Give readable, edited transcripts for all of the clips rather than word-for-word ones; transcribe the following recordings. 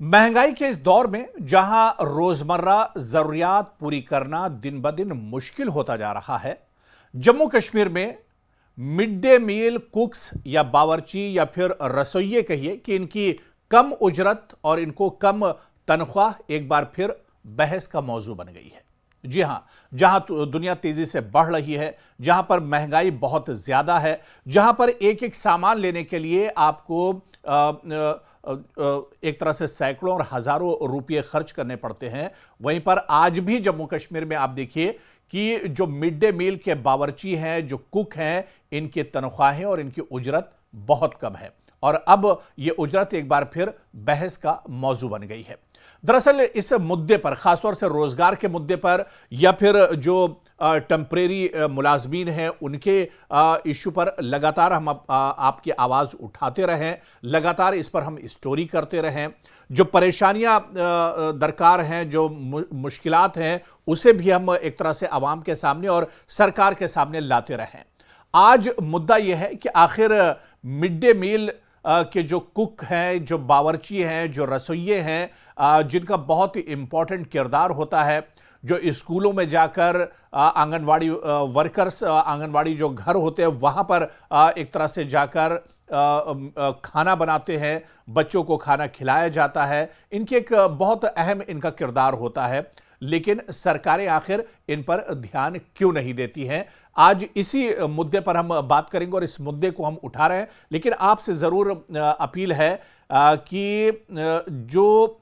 महंगाई के इस दौर में जहां रोजमर्रा जरूरियात पूरी करना दिन ब दिन मुश्किल होता जा रहा है, जम्मू कश्मीर में मिड डे मील कुक्स या बावर्ची या फिर रसोइये कहिए कि इनकी कम उजरत और इनको कम तनख्वाह एक बार फिर बहस का मौजू बन गई है। जी हां, जहां दुनिया तेजी से बढ़ रही है, जहां पर महंगाई बहुत ज्यादा है, जहां पर एक एक सामान लेने के लिए आपको एक तरह से सैकड़ों और हजारों रुपये खर्च करने पड़ते हैं, वहीं पर आज भी जम्मू कश्मीर में आप देखिए कि जो मिड डे मील के बावर्ची हैं, जो कुक हैं, इनकी तनख्वाहें और इनकी उजरत बहुत कम है और अब यह उजरत एक बार फिर बहस का मौजू बन गई है। दरअसल इस मुद्दे पर, खासतौर से रोजगार के मुद्दे पर या फिर जो टेम्परेरी मुलाजमीन हैं उनके इशू पर लगातार हम आपकी आवाज़ उठाते रहें, लगातार इस पर हम स्टोरी करते रहें। जो परेशानियां दरकार हैं, जो मुश्किलात हैं, उसे भी हम एक तरह से आवाम के सामने और सरकार के सामने लाते रहें। आज मुद्दा यह है कि आखिर मिड डे मील के जो कुक हैं, जो बावर्ची हैं, जो रसोइये हैं, जिनका बहुत ही इंपॉर्टेंट किरदार होता है, जो स्कूलों में जाकर आंगनवाड़ी वर्कर्स, आंगनवाड़ी जो घर होते हैं वहाँ पर एक तरह से जाकर खाना बनाते हैं, बच्चों को खाना खिलाया जाता है, इनकी एक बहुत अहम इनका किरदार होता है। लेकिन सरकारें आखिर इन पर ध्यान क्यों नहीं देती हैं? आज इसी मुद्दे पर हम बात करेंगे और इस मुद्दे को हम उठा रहे हैं। लेकिन आपसे ज़रूर अपील है कि जो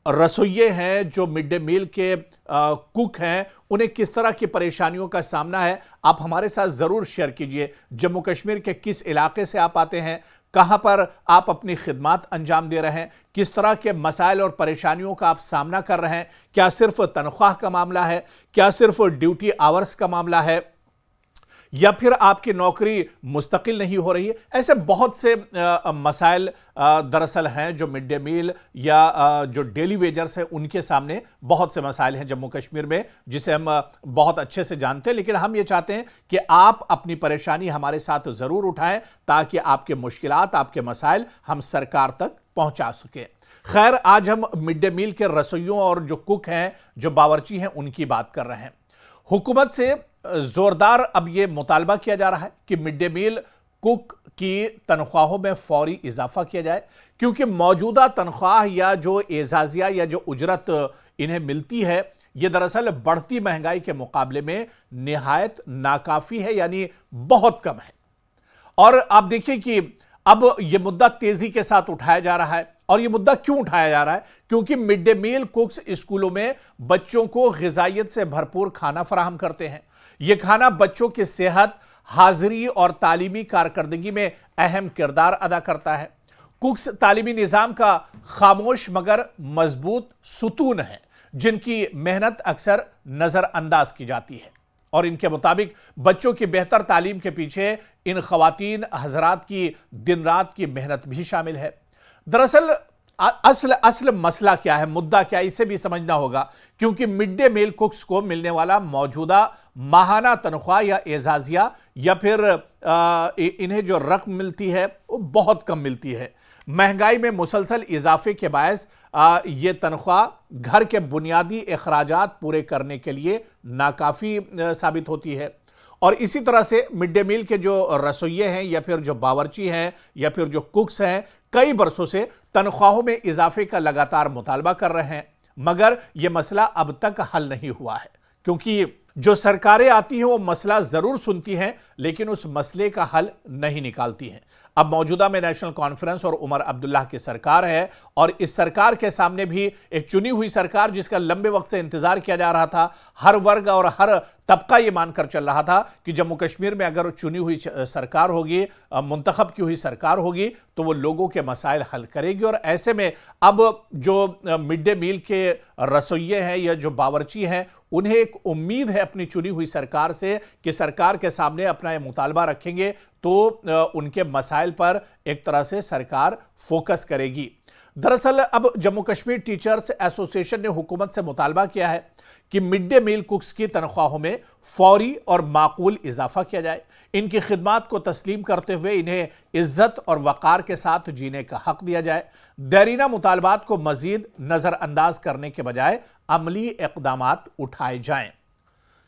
रसोइये हैं, जो मिड डे मील के कुक हैं, उन्हें किस तरह की परेशानियों का सामना है, आप हमारे साथ ज़रूर शेयर कीजिए। जम्मू कश्मीर के किस इलाके से आप आते हैं, कहां पर आप अपनी खिदमत अंजाम दे रहे हैं, किस तरह के मसाइल और परेशानियों का आप सामना कर रहे हैं? क्या सिर्फ तनख्वाह का मामला है? क्या सिर्फ ड्यूटी आवर्स का मामला है? या फिर आपकी नौकरी मुस्तकिल नहीं हो रही है? ऐसे बहुत से मसाइल दरअसल हैं जो मिड डे मील या जो डेली वेजर्स हैं उनके सामने बहुत से मसाइल हैं जम्मू कश्मीर में, जिसे हम बहुत अच्छे से जानते हैं। लेकिन हम ये चाहते हैं कि आप अपनी परेशानी हमारे साथ ज़रूर उठाएं ताकि आपके मुश्किलात, आपके मसाइल हम सरकार तक पहुंचा सकें। खैर, आज हम मिड डे मील के रसोइयों और जो कुक हैं, जो बावर्ची हैं, उनकी बात कर रहे हैं। हुकूमत से जोरदार अब यह मुतालबा किया जा रहा है कि मिड डे मील कुक की तनख्वाहों में फौरी इजाफा किया जाए, क्योंकि मौजूदा तनख्वाह या जो एजाजिया या जो उजरत इन्हें मिलती है, यह दरअसल बढ़ती महंगाई के मुकाबले में निहायत नाकाफी है, यानी बहुत कम है। और आप देखिए कि अब यह मुद्दा तेजी के साथ उठाया जा रहा है। और यह मुद्दा क्यों उठाया जा रहा है? क्योंकि मिड डे मील कुक्स स्कूलों में बच्चों को ग़िज़ाइयत से भरपूर खाना फराहम करते हैं। यह खाना बच्चों की सेहत, हाजिरी और तालीमी कारकर्दगी में अहम किरदार अदा करता है। कुक्स तालीमी निज़ाम का खामोश मगर मजबूत सुतून है, जिनकी मेहनत अक्सर नज़रअंदाज की जाती है। और इनके मुताबिक बच्चों की बेहतर तालीम के पीछे इन ख़वातीन हज़रात की दिन रात की मेहनत भी शामिल है। दरअसल असल मसला क्या है, मुद्दा क्या है, इसे भी समझना होगा। क्योंकि मिड डे मील कुक्स को मिलने वाला मौजूदा माहाना तनख्वाह या एजाजिया या फिर इन्हें जो रकम मिलती है वो बहुत कम मिलती है। महंगाई में मुसलसल इजाफे के बायस ये तनख्वाह घर के बुनियादी अखराजात पूरे करने के लिए नाकाफ़ी साबित होती है। और इसी तरह से मिड डे मील के जो रसोइये हैं या फिर जो बावर्ची हैं या फिर जो कुक्स हैं, कई बरसों से तनख्वाहों में इजाफे का लगातार मुतालबा कर रहे हैं, मगर यह मसला अब तक हल नहीं हुआ है। क्योंकि जो सरकारें आती हैं वो मसला ज़रूर सुनती हैं, लेकिन उस मसले का हल नहीं निकालती हैं। अब मौजूदा में नेशनल कॉन्फ्रेंस और उमर अब्दुल्ला की सरकार है और इस सरकार के सामने भी एक चुनी हुई सरकार, जिसका लंबे वक्त से इंतजार किया जा रहा था, हर वर्ग और हर तबका ये मानकर चल रहा था कि जम्मू कश्मीर में अगर चुनी हुई सरकार होगी, मुंतखब की हुई सरकार होगी, तो वो लोगों के मसाइल हल करेगी। और ऐसे में अब जो मिड डे मील के रसोइये हैं या जो बावर्ची हैं, उन्हें एक उम्मीद है अपनी चुनी हुई सरकार से कि सरकार के सामने अपना यह मुतालबा रखेंगे तो उनके मसाइल पर एक तरह से सरकार फोकस करेगी। दरअसल अब जम्मू कश्मीर टीचर्स एसोसिएशन ने हुकूमत से मुतालबा किया है कि मिड डे मील कुक्स की तनख्वाहों में फौरी और माकूल इजाफा किया जाए। इनकी खिदमात को तस्लीम करते हुए इन्हें इज्जत और वक़ार के साथ जीने का हक दिया जाए। देरीना मुतालबात को मजीद नजरअंदाज करने के बजाय अमली इक़दामात उठाए जाएं,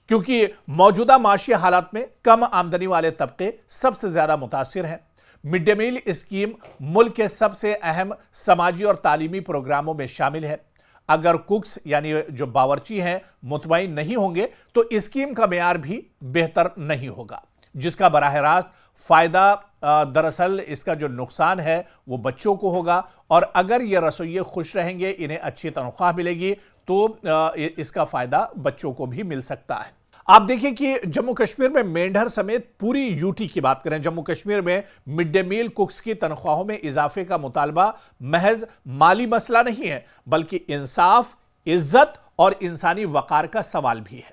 क्योंकि मौजूदा माशी हालात में कम आमदनी वाले तबके सबसे ज्यादा मुतासिर हैं। मिड डे मील स्कीम मुल्क के सबसे अहम समाजी और तालीमी प्रोग्रामों में शामिल है। अगर कुक्स यानी जो बावर्ची हैं मुतमईन नहीं होंगे तो स्कीम का मेयार भी बेहतर नहीं होगा, जिसका बराह रास्त फायदा दरअसल इसका जो नुकसान है वो बच्चों को होगा। और अगर ये रसोइये खुश रहेंगे, इन्हें अच्छी तनख्वाह मिलेगी, तो इसका फायदा बच्चों को भी मिल सकता है। आप देखिए कि जम्मू कश्मीर में मेंढर समेत पूरी यूटी की बात करें, जम्मू कश्मीर में मिड डे मील कुक्स की तनख्वाहों में इजाफे का मुतालबा महज माली मसला नहीं है, बल्कि इंसाफ, इज्जत और इंसानी वकार का सवाल भी है।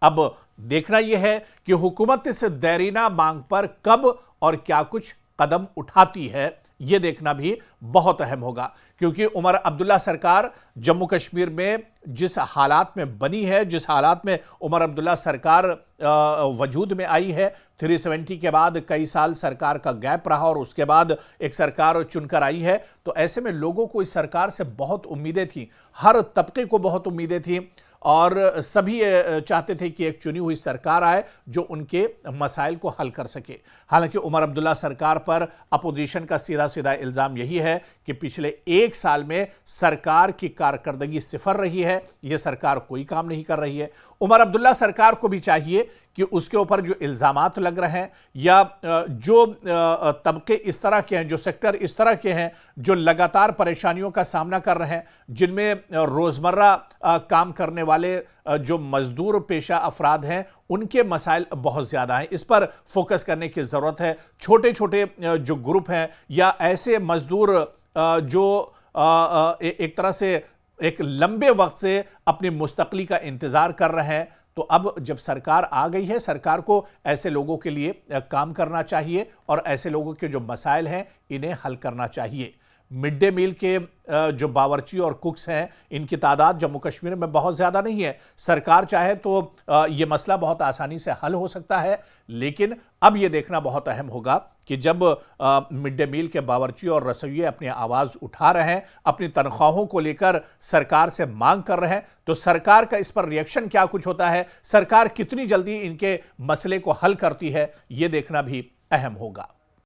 अब देखना यह है कि हुकूमत इस देरीना मांग पर कब और क्या कुछ कदम उठाती है, यह देखना भी बहुत अहम होगा, क्योंकि उमर अब्दुल्ला सरकार जम्मू कश्मीर में जिस हालात में बनी है, जिस हालात में उमर अब्दुल्ला सरकार वजूद में आई है, 370 के बाद कई साल सरकार का गैप रहा और उसके बाद एक सरकार चुनकर आई है, तो ऐसे में लोगों को इस सरकार से बहुत उम्मीदें थी, हर तबके को बहुत उम्मीदें थी और सभी चाहते थे कि एक चुनी हुई सरकार आए जो उनके मसाइल को हल कर सके। हालांकि उमर अब्दुल्ला सरकार पर अपोजिशन का सीधा सीधा इल्ज़ाम यही है कि पिछले एक साल में सरकार की कारकर्दगी सिफर रही है, यह सरकार कोई काम नहीं कर रही है। उमर अब्दुल्ला सरकार को भी चाहिए कि उसके ऊपर जो इल्ज़ामात लग रहे हैं या जो तबके इस तरह के हैं, जो सेक्टर इस तरह के हैं जो लगातार परेशानियों का सामना कर रहे हैं, जिनमें रोज़मर्रा काम करने वाले जो मजदूर पेशा अफराद हैं, उनके मसाइल बहुत ज़्यादा हैं, इस पर फोकस करने की ज़रूरत है। छोटे छोटे जो ग्रुप हैं या ऐसे मजदूर जो एक तरह से एक लंबे वक्त से अपनी मुस्तकली का इंतज़ार कर रहे हैं, तो अब जब सरकार आ गई है, सरकार को ऐसे लोगों के लिए काम करना चाहिए और ऐसे लोगों के जो मसाइल हैं इन्हें हल करना चाहिए। मिड डे मील के जो बावर्ची और कुक्स हैं, इनकी तादाद जम्मू कश्मीर में बहुत ज़्यादा नहीं है। सरकार चाहे तो ये मसला बहुत आसानी से हल हो सकता है, लेकिन अब ये देखना बहुत अहम होगा कि जब मिड डे मील के बावर्ची और रसोइये अपनी आवाज़ उठा रहे हैं, अपनी तनख्वाहों को लेकर सरकार से मांग कर रहे हैं, तो सरकार का इस पर रिएक्शन क्या कुछ होता है, सरकार कितनी जल्दी इनके मसले को हल करती है, ये देखना भी अहम होगा।